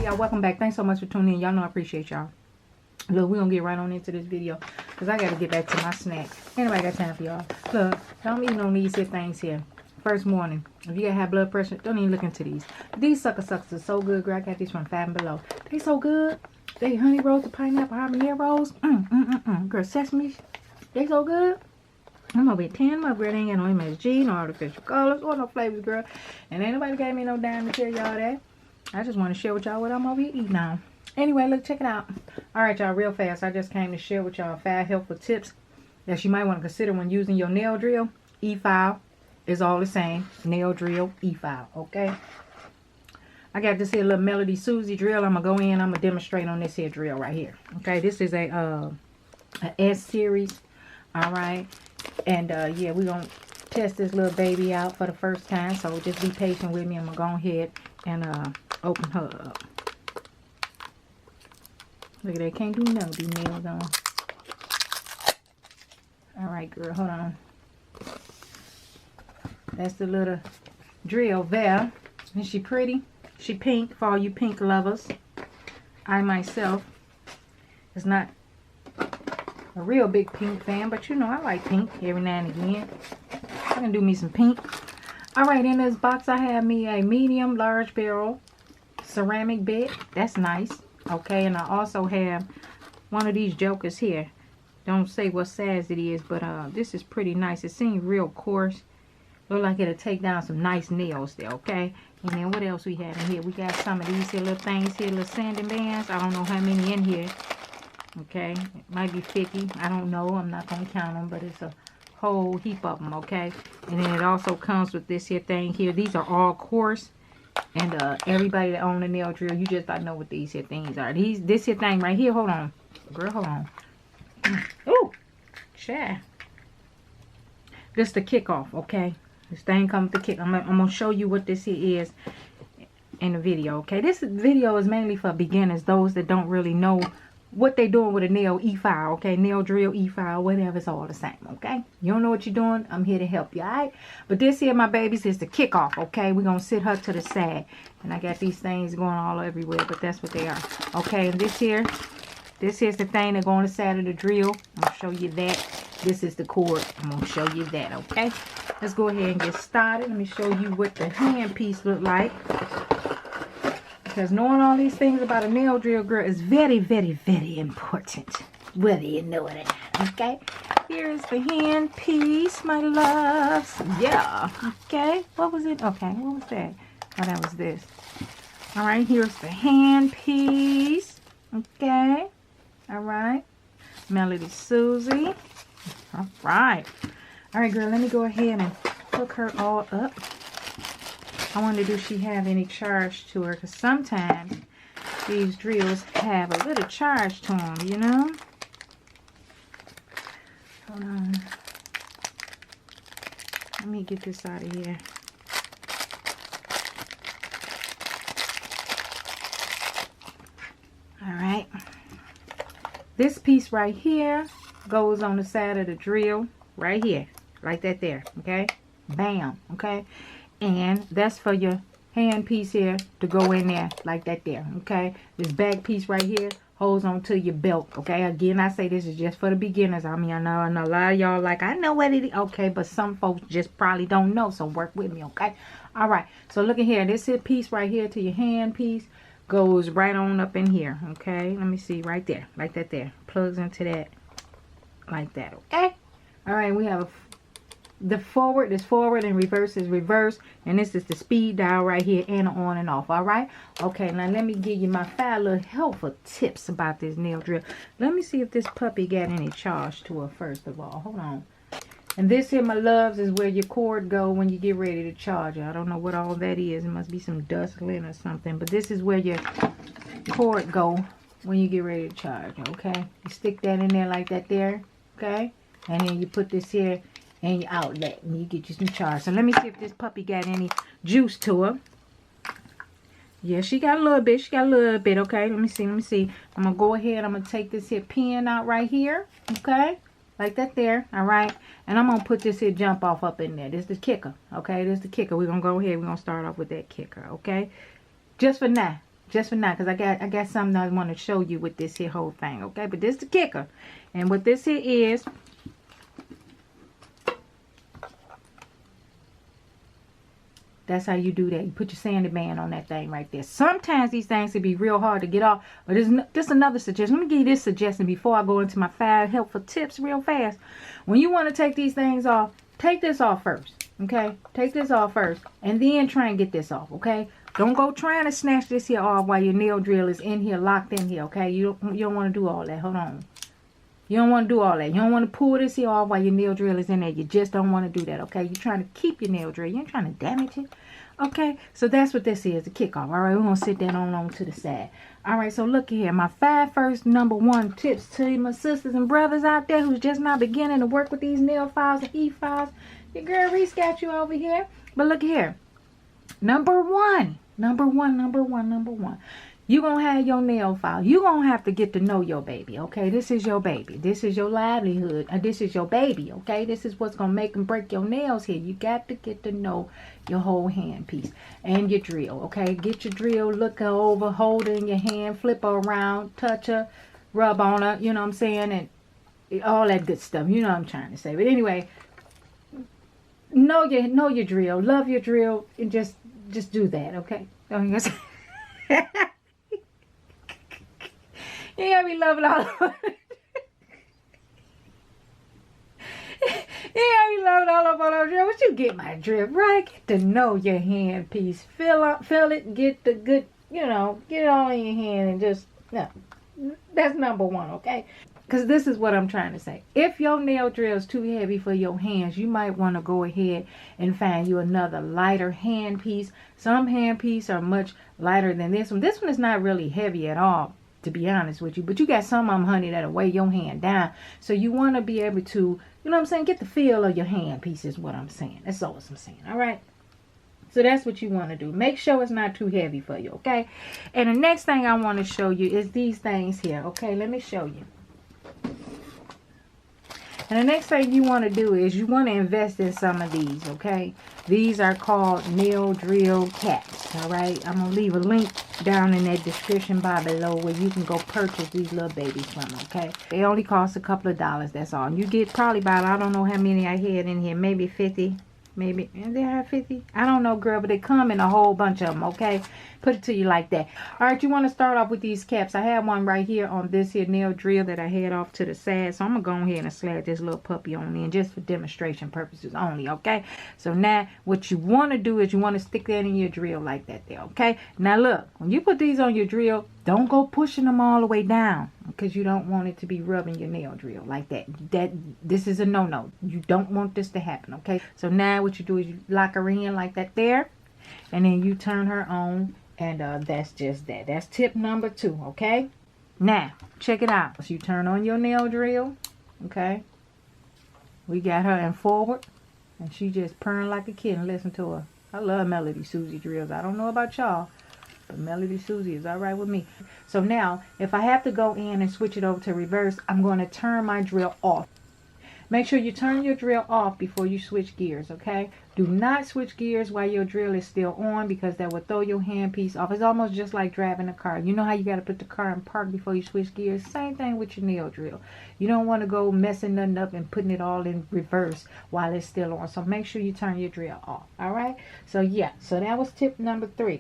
Hey y'all, welcome back. Thanks so much for tuning in. Y'all know I appreciate y'all. Look, we're gonna get right on into this video because I gotta get back to my snacks. Anybody got time for y'all? Look, don't eat on these here things here. First morning, if you have blood pressure, don't even look into these. These suckers are so good, girl. I got these from Five and Below. They so good. They honey rolls, the pineapple habaneros. Girl, sesame. They so good. I'm over here 10 my girl. They ain't got no MSG, no artificial colors, or no flavors, girl. And ain't nobody gave me no dime to tell y'all that. I just want to share with y'all what I'm over here eating now. Anyway, look, check it out. Alright, y'all, real fast. I just came to share with y'all 5 helpful tips that you might want to consider when using your nail drill. E-file is all the same. Nail drill, E-file, okay? I got this here little MelodySusie drill. I'm going to go in. I'm going to demonstrate on this here drill right here. Okay, this is a S series. Alright. And, yeah, we're going to test this little baby out for the first time. So just be patient with me. I'm going to go ahead and open her up. Look at that. Can't do no. These nails on. Alright, girl. Hold on. That's the little drill there. Isn't she pretty? She pink for all you pink lovers. I myself is not a real big pink fan, but you know I like pink every now and again. I can do me some pink. Alright, in this box I have me a medium large barrel ceramic bit. That's nice. Okay, and I also have one of these jokers here. Don't say what size it is, but this is pretty nice. It seems real coarse. Look like it'll take down some nice nails there, okay? And then what else we have in here? We got some of these here little things here, little sanding bands. I don't know how many in here. Okay, it might be 50. I don't know. I'm not going to count them, but it's a whole heap of them, okay? And then it also comes with this here thing here. These are all coarse. And everybody that own a nail drill, you just don't know what these here things are. This here thing right here, hold on. Girl, hold on. Ooh, shit. This is the kickoff, okay? This thing comes with the kick. I'm going to show you what this here is in the video, okay? This video is mainly for beginners, those that don't really know what they doing with a nail E-file, okay? Nail drill, E-file, whatever, it's all the same, okay? You don't know what you're doing, I'm here to help you, alright? But this here, my babies, is the kickoff, okay? We're going to sit her to the side. And I got these things going all everywhere, but that's what they are. Okay, and this here's the thing that go on the side of the drill. I'm going to show you that. This is the cord. I'm going to show you that, okay? Let's go ahead and get started. Let me show you what the hand piece look like. Because knowing all these things about a nail drill, girl, is very, very, very important. Whether you know it or not, okay? Here's the hand piece, my loves. Yeah, okay. What was it? Okay, what was that? Oh, that was this. All right, here's the hand piece. Okay. All right. MelodySusie. All right. All right, girl, let me go ahead and hook her all up. I wonder, does she have any charge to her? Because sometimes these drills have a little charge to them, you know? Hold on. Let me get this out of here. Alright. This piece right here goes on the side of the drill. Right here. Like that there. Okay? Bam. Okay? And that's for your hand piece here to go in there like that there, okay? This back piece right here holds on to your belt, okay? Again, I say this is just for the beginners. I mean, I know a lot of y'all like, I know what it is. Okay, but some folks just probably don't know, so work with me, okay? All right, so look at here. This here piece right here to your hand piece goes right on up in here, okay? Let me see, right there, like that there. Plugs into that like that, okay? All right, we have the forward is forward and reverse is reverse, and this is the speed dial right here, and on and off. All right, okay, now let me give you my 5 little helpful tips about this nail drill. Let me see if this puppy got any charge to her first of all. Hold on. And this here, my loves, is where your cord go when you get ready to charge her. I don't know what all that is. It must be some dust lint or something, but this is where your cord go when you get ready to charge, okay? You stick that in there like that there, okay? And then you put this here and your outlet, and you get you some charge. So let me see if this puppy got any juice to her. Yeah, she got a little bit. She got a little bit. Okay, let me see. I'm gonna go ahead. I'm gonna take this here pin out right here. Okay, like that there. All right, and I'm gonna put this here jump off up in there. This is the kicker. Okay, this is the kicker. We're gonna go ahead. We're gonna start off with that kicker. Okay, just for now. Just for now, because I got something I want to show you with this here whole thing, okay? But this is the kicker. And what this here is, that's how you do that. You put your sanding band on that thing right there. Sometimes these things can be real hard to get off. But this is another suggestion. Let me give you this suggestion before I go into my 5 helpful tips real fast. When you want to take these things off, take this off first. Okay? Take this off first. And then try and get this off. Okay? Don't go trying to snatch this here off while your nail drill is in here, locked in here. Okay? You don't want to do all that. Hold on. You don't want to do all that. You don't want to pull this here off while your nail drill is in there. You just don't want to do that, okay? You're trying to keep your nail drill. You ain't trying to damage it, okay? So that's what this is, the kickoff. All right, we're going to sit that on to the side. All right, so look here. My 5 first #1 tips to my sisters and brothers out there who's just now beginning to work with these nail files and e-files. Your girl Reese got you over here. But look here. Number one. You're going to have your nail file. You're going to have to get to know your baby, okay? This is your baby. This is your livelihood. This is your baby, okay? This is what's going to make and break your nails here. You got to get to know your whole hand piece and your drill, okay? Get your drill, look her over, hold her in your hand, flip her around, touch her, rub on her, you know what I'm saying? And all that good stuff. You know what I'm trying to say. But anyway, know your drill. Love your drill and just do that, okay? You gotta be loving all over. You gotta be loving all over on drill. But you get my drill, right? Get to know your hand piece. Feel it. Get the good, get it all in your hand and just, that's #1, okay? Because this is what I'm trying to say. If your nail drill is too heavy for your hands, you might want to go ahead and find you another lighter hand piece. Some hand pieces are much lighter than this one. This one is not really heavy at all, to be honest with you. But you got some of them, honey, that'll weigh your hand down. So you want to be able to, you know what I'm saying, get the feel of your hand piece is what I'm saying. That's all I'm saying, all right? So that's what you want to do. Make sure it's not too heavy for you, okay? And the next thing I want to show you is these things here, okay? Let me show you. And the next thing you want to do is you want to invest in some of these, okay? These are called nail drill caps, all right? I'm going to leave a link down in that description bar below where you can go purchase these little babies from, okay? They only cost a couple of dollars, that's all. You get probably about, I don't know how many I had in here, maybe 50. Maybe, and they have 50. I don't know, girl, but they come in a whole bunch of them, okay? Put it to you like that. All right, you want to start off with these caps. I have one right here on this here nail drill that I had off to the side. So I'm going to go ahead and slide this little puppy on in just for demonstration purposes only, okay? So now what you want to do is you want to stick that in your drill like that there, okay? Now look, when you put these on your drill, don't go pushing them all the way down because you don't want it to be rubbing your nail drill like that. This is a no-no. You don't want this to happen, okay? So now what you do is you lock her in like that there, and then you turn her on, and that's just that. That's tip #2, okay? Now, check it out. So you turn on your nail drill, okay? We got her in forward, and she just purring like a kitten. Listen to her. I love MelodySusie drills. I don't know about y'all, but MelodySusie is all right with me. So now, if I have to go in and switch it over to reverse, I'm going to turn my drill off. Make sure you turn your drill off before you switch gears, okay? Do not switch gears while your drill is still on because that will throw your handpiece off. It's almost just like driving a car. You know how you got to put the car in park before you switch gears? Same thing with your nail drill. You don't want to go messing nothing up and putting it all in reverse while it's still on. So make sure you turn your drill off, all right? So yeah, so that was tip #3.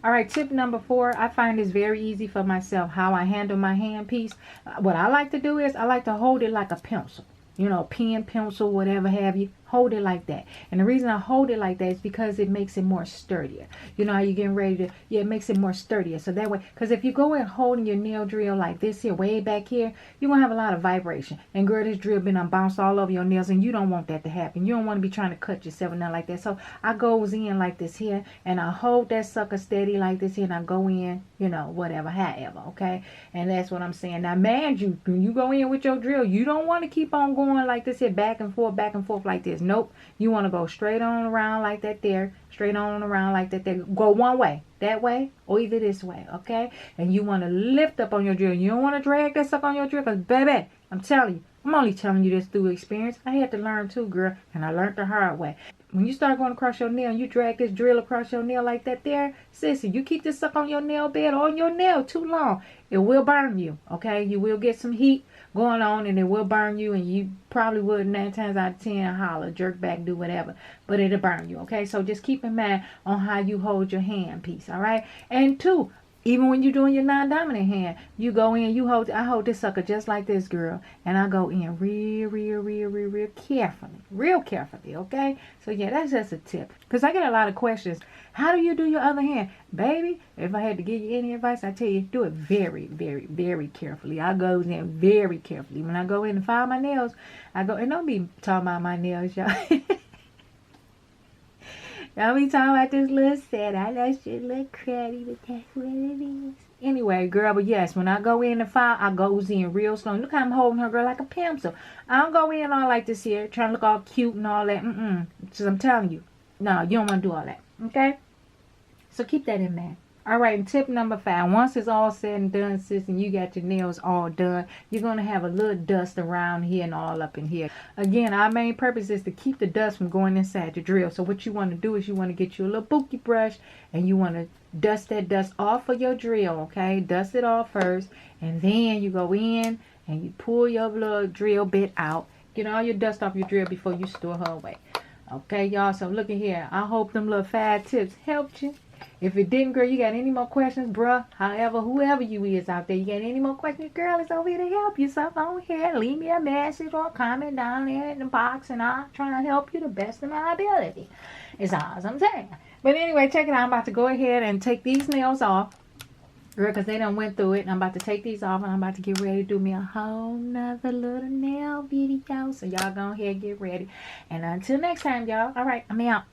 All right, tip #4, I find this very easy for myself, how I handle my handpiece. What I like to do is I like to hold it like a pencil. You know, pen, pencil, whatever have you. Hold it like that. And the reason I hold it like that is because it makes it more sturdier. You know how you're getting ready to, it makes it more sturdier. So that way, because if you go in holding your nail drill like this here, way back here, you're going to have a lot of vibration. And girl, this drill been bounced all over your nails, and you don't want that to happen. You don't want to be trying to cut yourself or nothing like that. So I goes in like this here, and I hold that sucker steady like this here, and I go in, whatever, however, okay? And that's what I'm saying. Now, mind you, when you go in with your drill, you don't want to keep on going like this here, back and forth like this. Nope. You want to go straight on around like that there. Straight on around like that there. Go one way. That way. Or either this way. Okay? And you want to lift up on your drill. You don't want to drag that stuff on your drill. Because, baby, I'm telling you. I'm only telling you this through experience. I had to learn too, girl. And I learned the hard way. when you start going across your nail and you drag this drill across your nail like that there, sissy, you keep this stuck on your nail bed or on your nail too long, it will burn you, okay? You will get some heat going on and it will burn you, and you probably would 9 times out of 10 holler, jerk back, do whatever, but it'll burn you, okay? So just keep in mind on how you hold your hand piece, all right? And 2, even when you're doing your non-dominant hand, you go in, I hold this sucker just like this, girl, and I go in real carefully, okay? So yeah, that's just a tip, because I get a lot of questions. How do you do your other hand? Baby, if I had to give you any advice, I tell you, do it very carefully. I go in very carefully. When I go in and file my nails, I go, and don't be talking about my nails, y'all. Don't be talking about this little set. I know she look cruddy, but that's what it is. Anyway, girl, but yes, when I go in the file, I goes in real slow. Look how I'm holding her, girl, like a pencil. I don't go in all like this here, trying to look all cute and all that. So I'm telling you, no, you don't want to do all that, okay? So keep that in mind. All right, and tip number 5. Once it's all said and done, sis, and you got your nails all done, you're going to have a little dust around here and all up in here. Again, our main purpose is to keep the dust from going inside your drill. So what you want to do is you want to get you a little bookie brush, and you want to dust that dust off of your drill, okay? Dust it off first, and then you go in and you pull your little drill bit out. Get all your dust off your drill before you store her away. Okay, y'all, so look at here. I hope them little 5 tips helped you. If it didn't, girl, you got any more questions, bruh, however, whoever you is out there, you got any more questions, girl, it's over here to help you. So on here, leave me a message or a comment down there in the box, and I'll try to help you the best of my ability. It's all I'm saying. But anyway, check it out. I'm about to go ahead and take these nails off, girl, because they done went through it. And I'm about to take these off, and I'm about to get ready to do me a whole nother little nail video. So y'all go ahead and get ready. And until next time, y'all, all right, I'm out.